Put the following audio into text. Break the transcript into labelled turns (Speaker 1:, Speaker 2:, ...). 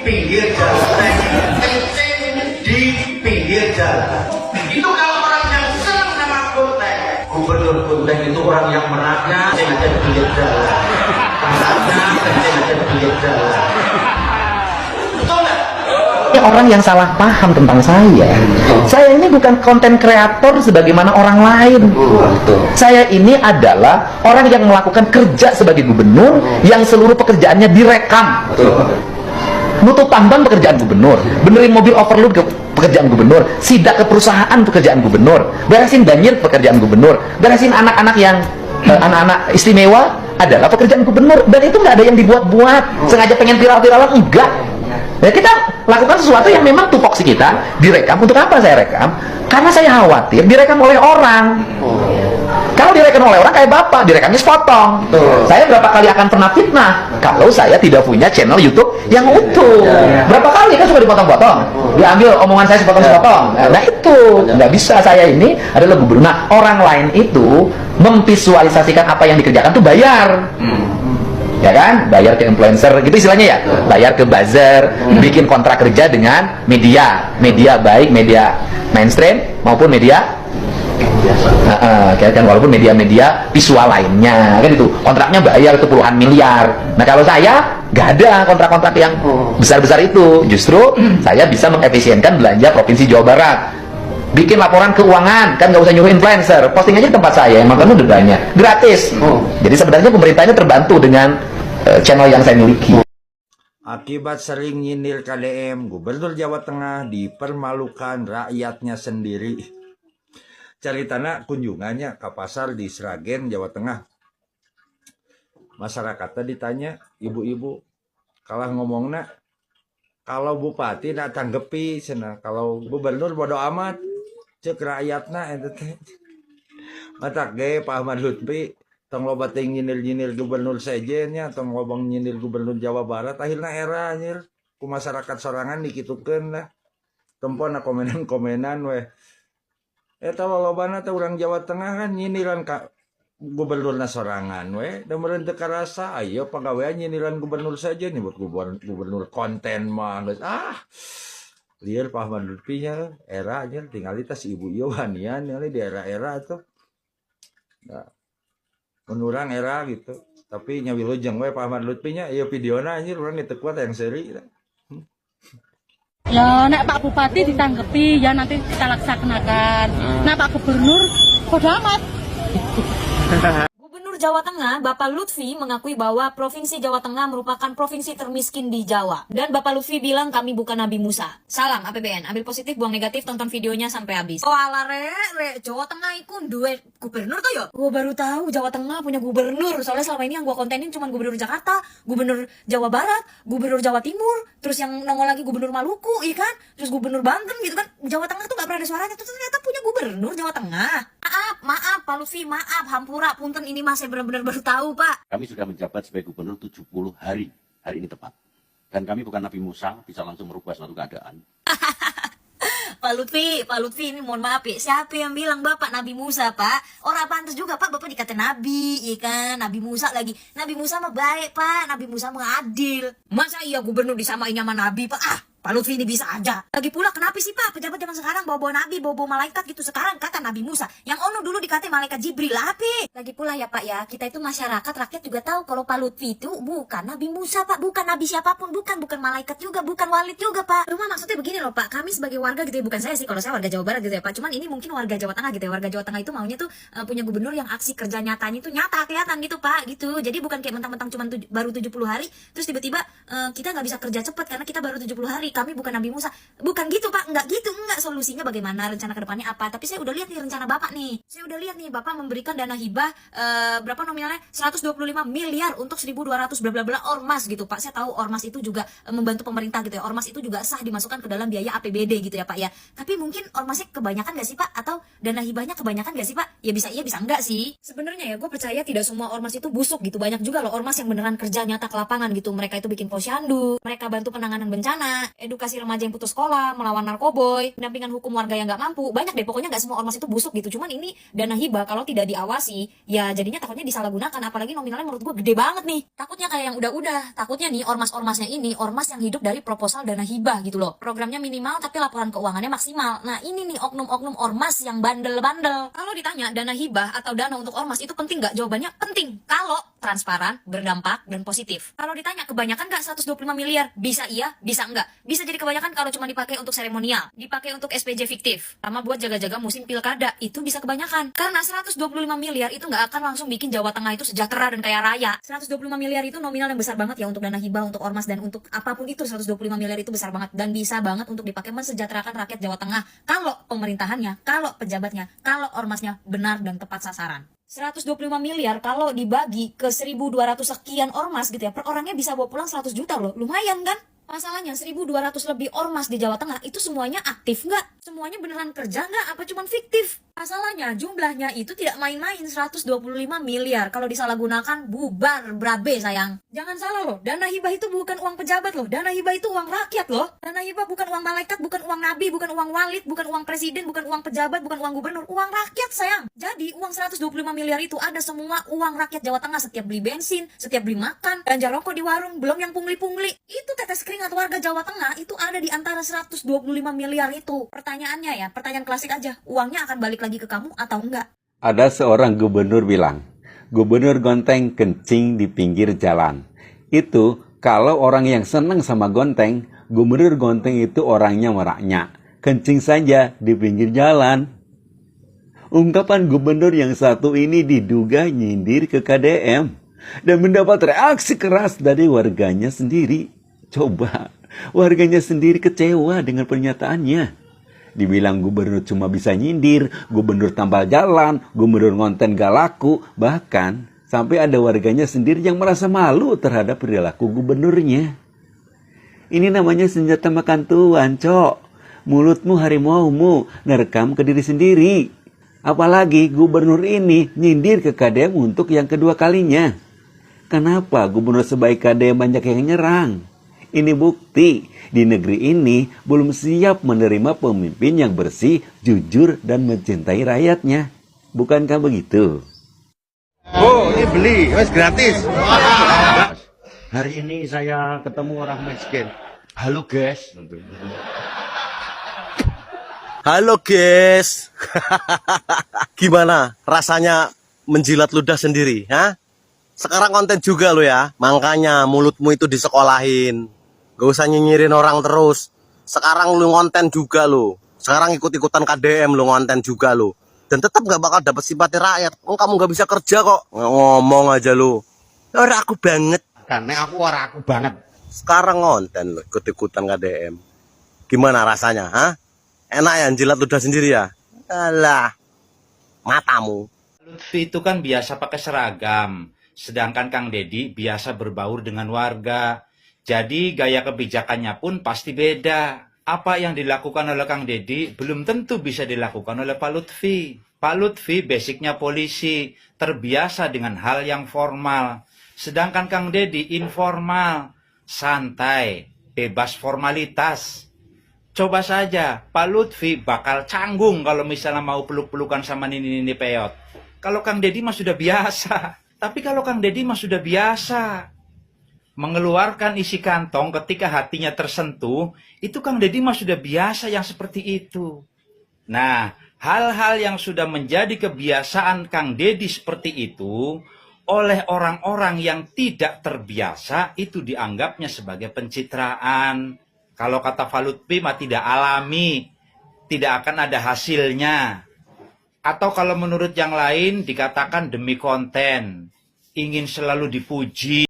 Speaker 1: pinggir jalan, kencing di pinggir jalan. Itu kalau orang yang senang sama Kunteng. Gubernur Kunteng itu orang yang merakyat, kencing aja di pinggir jalan. Tanahnya kencing aja di pinggir jalan. Betul nggak?
Speaker 2: Ini orang yang salah paham tentang saya. Saya ini bukan konten kreator sebagaimana orang lain. Saya ini adalah orang yang melakukan kerja sebagai gubernur yang seluruh pekerjaannya direkam. Nutup tambang pekerjaan gubernur, benerin mobil overload ke pekerjaan gubernur, sidak ke perusahaan pekerjaan gubernur, beresin banjir pekerjaan gubernur, beresin anak-anak yang anak-anak istimewa adalah pekerjaan gubernur. Dan itu nggak ada yang dibuat-buat, sengaja pengen viral-viralan, enggak. Ya, kita lakukan sesuatu yang memang tupoksi kita direkam. Untuk apa saya rekam? Karena saya khawatir direkam oleh orang. Kalau direkam oleh orang kayak bapak, direkamnya sepotong. Saya berapa kali akan pernah fitnah kalau saya tidak punya channel YouTube yang utuh. Berapa kali kan suka dipotong-potong, diambil omongan saya sepotong-sepotong. Nah itu nggak bisa. Saya ini adalah gubernur. Nah, orang lain itu memvisualisasikan apa yang dikerjakan tuh bayar. Ya kan, bayar ke influencer gitu istilahnya ya, bayar ke buzzer, bikin kontrak kerja dengan media baik media mainstream maupun media kan, walaupun media visual lainnya kan, itu kontraknya bayar itu puluhan miliar. Nah kalau saya nggak ada kontrak-kontrak yang besar-besar itu, justru saya bisa mengefisienkan belanja Provinsi Jawa Barat. Bikin laporan keuangan, kan nggak usah nyuruh influencer, posting aja di tempat saya, makan udah banyak, gratis. Jadi sebenarnya pemerintah ini terbantu dengan channel yang saya miliki.
Speaker 3: Akibat sering nyindir KDM, Gubernur Jawa Tengah dipermalukan rakyatnya sendiri. Ceritanya kunjungannya ke pasar di Sragen, Jawa Tengah. Masyarakatnya ditanya, ibu-ibu, kalah ngomongnya, kalau bupati nak tanggepi, kalau gubernur bodo amat. Cek rakyatna ente teh matak ge Pak Ahmad Lutfi tong loba teh nyindir-nyindir gubernur sejenya, tong ngobong nyindir gubernur Jawa Barat, akhirna era anjir ku masyarakat sorangan dikitukeun lah. Tempona komenan-komenan we. Eta lolobana teh urang Jawa Tengah kan nyindiran ka gubernurna sorangan we, da meureun teu karasa ayo pagawean nyindiran gubernur saja nih buat gubernur konten mah geus liar Pak Ahmad Lutfi nya era aja tinggal si ibu Yohanian di era-era tuh nah, menurang era gitu, tapi nyawilujeng we Pak Ahmad Lutfi nya iya videona anjir urang teu kuat yang seri
Speaker 4: ya. Nek Pak Bupati ditanggepi ya nanti kita laksanakan. Nah Pak Gubernur bodo amat.
Speaker 5: Gubernur Jawa Tengah, Bapak Lutfi mengakui bahwa Provinsi Jawa Tengah merupakan provinsi termiskin di Jawa. Dan Bapak Lutfi bilang kami bukan Nabi Musa. Salam APBN, ambil positif, buang negatif, tonton videonya sampai habis. Oh ala re, Jawa Tengah itu duet gubernur tuh ya? Gue baru tahu Jawa Tengah punya gubernur. Soalnya selama ini yang gue kontenin cuma gubernur Jakarta, gubernur Jawa Barat, gubernur Jawa Timur, terus yang nongol lagi gubernur Maluku, iya kan? Terus gubernur Banten gitu kan. Jawa Tengah tuh gak pernah ada suaranya, terus ternyata punya gubernur Jawa Tengah. Maaf Pak Lutfi, maaf, hampura, punten ini mas saya benar-benar baru tahu Pak.
Speaker 6: Kami sudah menjabat sebagai gubernur 70 hari ini tepat. Dan kami bukan Nabi Musa, bisa langsung merubah suatu keadaan.
Speaker 5: Pak Lutfi ini mohon maaf ya, siapa yang bilang Bapak Nabi Musa Pak? Orang pantas juga Pak, Bapak dikata Nabi, ya kan? Nabi Musa lagi, Nabi Musa mah baik Pak, Nabi Musa mah adil. Masa iya gubernur disamain sama Nabi Pak? Pak Lutfi ini bisa aja. Lagi pula kenapa sih Pak pejabat zaman sekarang bawa-bawa nabi, bawa-bawa malaikat gitu. Sekarang kata Nabi Musa, yang ono dulu dikatain malaikat Jibril api. Lagi pula ya Pak ya, kita itu masyarakat, rakyat juga tahu kalau Pak Lutfi itu bukan Nabi Musa Pak, bukan nabi siapapun, bukan malaikat juga, bukan walid juga Pak. Cuma maksudnya begini loh Pak, kami sebagai warga gitu ya, bukan saya sih, kalau saya warga Jawa Barat gitu ya Pak. Cuman ini mungkin warga Jawa Tengah gitu ya, warga Jawa Tengah itu maunya tuh punya gubernur yang aksi kerja nyatanya itu nyata kelihatan gitu Pak gitu. Jadi bukan kayak mentang-mentang cuman baru 70 hari terus tiba-tiba kita nggak bisa kerja cepat karena kita baru 70 hari, kami bukan Nabi Musa. Bukan gitu Pak, enggak gitu, enggak. Solusinya bagaimana, rencana kedepannya apa. Tapi saya udah lihat nih rencana Bapak nih. Saya udah lihat nih Bapak memberikan dana hibah berapa nominalnya, 125 miliar untuk 1.200 bla bla bla ormas gitu Pak. Saya tahu ormas itu juga membantu pemerintah gitu ya. Ormas itu juga sah dimasukkan ke dalam biaya APBD gitu ya Pak ya. Tapi mungkin ormasnya kebanyakan gak sih Pak? Atau dana hibahnya kebanyakan gak sih Pak? Ya bisa iya bisa enggak sih. Sebenarnya ya gue percaya tidak semua ormas itu busuk gitu. Banyak juga loh ormas yang beneran kerja nyata ke lapangan gitu. Mereka itu bikin posyandu, mereka bantu penanganan bencana. edukasi remaja yang putus sekolah, melawan narkoboy, pendampingan hukum warga yang nggak mampu. Banyak deh, pokoknya nggak semua ormas itu busuk gitu. Cuman ini dana hibah kalau tidak diawasi, ya jadinya takutnya disalahgunakan. Apalagi nominalnya menurut gue gede banget nih. Takutnya kayak yang udah-udah. Takutnya nih ormas-ormasnya ini ormas yang hidup dari proposal dana hibah gitu loh. Programnya minimal tapi laporan keuangannya maksimal. Nah ini nih oknum-oknum ormas yang bandel-bandel. Kalau ditanya dana hibah atau dana untuk ormas itu penting nggak? Jawabannya penting. Kalau transparan, berdampak, dan positif. Kalau ditanya kebanyakan nggak 125 miliar? Bisa iya, bisa enggak. Bisa jadi kebanyakan kalau cuma dipakai untuk seremonial, dipakai untuk SPJ fiktif, sama buat jaga-jaga musim pilkada, itu bisa kebanyakan. Karena 125 miliar itu nggak akan langsung bikin Jawa Tengah itu sejahtera dan kaya raya. 125 miliar itu nominal yang besar banget ya untuk dana hibah, untuk ormas, dan untuk apapun itu. 125 miliar itu besar banget dan bisa banget untuk dipakai mensejahterakan rakyat Jawa Tengah kalau pemerintahannya, kalau pejabatnya, kalau ormasnya benar dan tepat sasaran. 125 miliar kalau dibagi ke 1.200 sekian ormas gitu ya, per orangnya bisa bawa pulang 100 juta loh, lumayan kan? Masalahnya 1.200 lebih ormas di Jawa Tengah itu semuanya aktif nggak? Semuanya beneran kerja nggak? Apa cuma fiktif? Masalahnya jumlahnya itu tidak main-main, 125 miliar. Kalau disalahgunakan bubar berabe sayang. Jangan salah loh, dana hibah itu bukan uang pejabat loh. Dana hibah itu uang rakyat loh. Dana hibah bukan uang malaikat, bukan uang nabi, bukan uang walid, bukan uang presiden, bukan uang pejabat, bukan uang gubernur. Uang rakyat sayang. Jadi uang 125 miliar itu ada semua uang rakyat Jawa Tengah. Setiap beli bensin, setiap beli makan, belanja rokok di warung, belum yang pungli-pungli. Itu tetes keringat warga Jawa Tengah itu ada di antara 125 miliar itu. Pertanyaannya ya, pertanyaan klasik aja. Uangnya akan balik lagi ke kamu atau enggak?
Speaker 7: Ada seorang gubernur bilang, gubernur gonteng kencing di pinggir jalan. Itu kalau orang yang senang sama gonteng, gubernur gonteng itu orangnya meraknya. Kencing saja di pinggir jalan. Ungkapan gubernur yang satu ini diduga nyindir ke KDM dan mendapat reaksi keras dari warganya sendiri. Coba, warganya sendiri kecewa dengan pernyataannya. Dibilang gubernur cuma bisa nyindir, gubernur tambal jalan, gubernur ngonten gak laku, bahkan sampai ada warganya sendiri yang merasa malu terhadap perilaku gubernurnya. Ini namanya senjata makan tuan, cok. Mulutmu harimaumu, nerekam ke diri sendiri. Apalagi gubernur ini nyindir ke KDM untuk yang kedua kalinya. Kenapa gubernur sebaik KDM banyak yang nyerang? Ini bukti di negeri ini belum siap menerima pemimpin yang bersih, jujur, dan mencintai rakyatnya. Bukankah begitu?
Speaker 8: Oh, ini beli, wes gratis.
Speaker 6: Hari ini saya ketemu orang miskin. Halo guys.
Speaker 8: Halo guys. Gimana rasanya menjilat ludah sendiri, ha? Sekarang konten juga lo ya. Makanya mulutmu itu disekolahin. Gak usah nyinyirin orang terus. Sekarang lu ngonten juga lo. Sekarang ikut-ikutan KDM lu ngonten juga lo. Dan tetap gak bakal dapat simpati rakyat. Kamu gak bisa kerja kok. Ngomong aja lu. Orang aku banget.
Speaker 1: Karena aku orang aku banget.
Speaker 8: Sekarang ngonten lo ikut-ikutan KDM. Gimana rasanya, ha? Enak ya jilat ludah sendiri ya? Alah, matamu.
Speaker 3: Lutfi itu kan biasa pakai seragam, sedangkan Kang Deddy biasa berbaur dengan warga. Jadi gaya kebijakannya pun pasti beda. Apa yang dilakukan oleh Kang Deddy belum tentu bisa dilakukan oleh Pak Lutfi. Pak Lutfi basicnya polisi, terbiasa dengan hal yang formal. Sedangkan Kang Deddy informal, santai, bebas formalitas. Coba saja, Pak Lutfi bakal canggung kalau misalnya mau peluk-pelukan sama Nini Peyot. Kalau Kang Deddy mah sudah biasa. Tapi kalau Kang Deddy mah sudah biasa mengeluarkan isi kantong ketika hatinya tersentuh, itu Kang Deddy mah sudah biasa yang seperti itu. Nah, hal-hal yang sudah menjadi kebiasaan Kang Deddy seperti itu, oleh orang-orang yang tidak terbiasa, itu dianggapnya sebagai pencitraan. Kalau kata Pak Lutfi mah tidak alami, tidak akan ada hasilnya. Atau kalau menurut yang lain dikatakan demi konten, ingin selalu dipuji.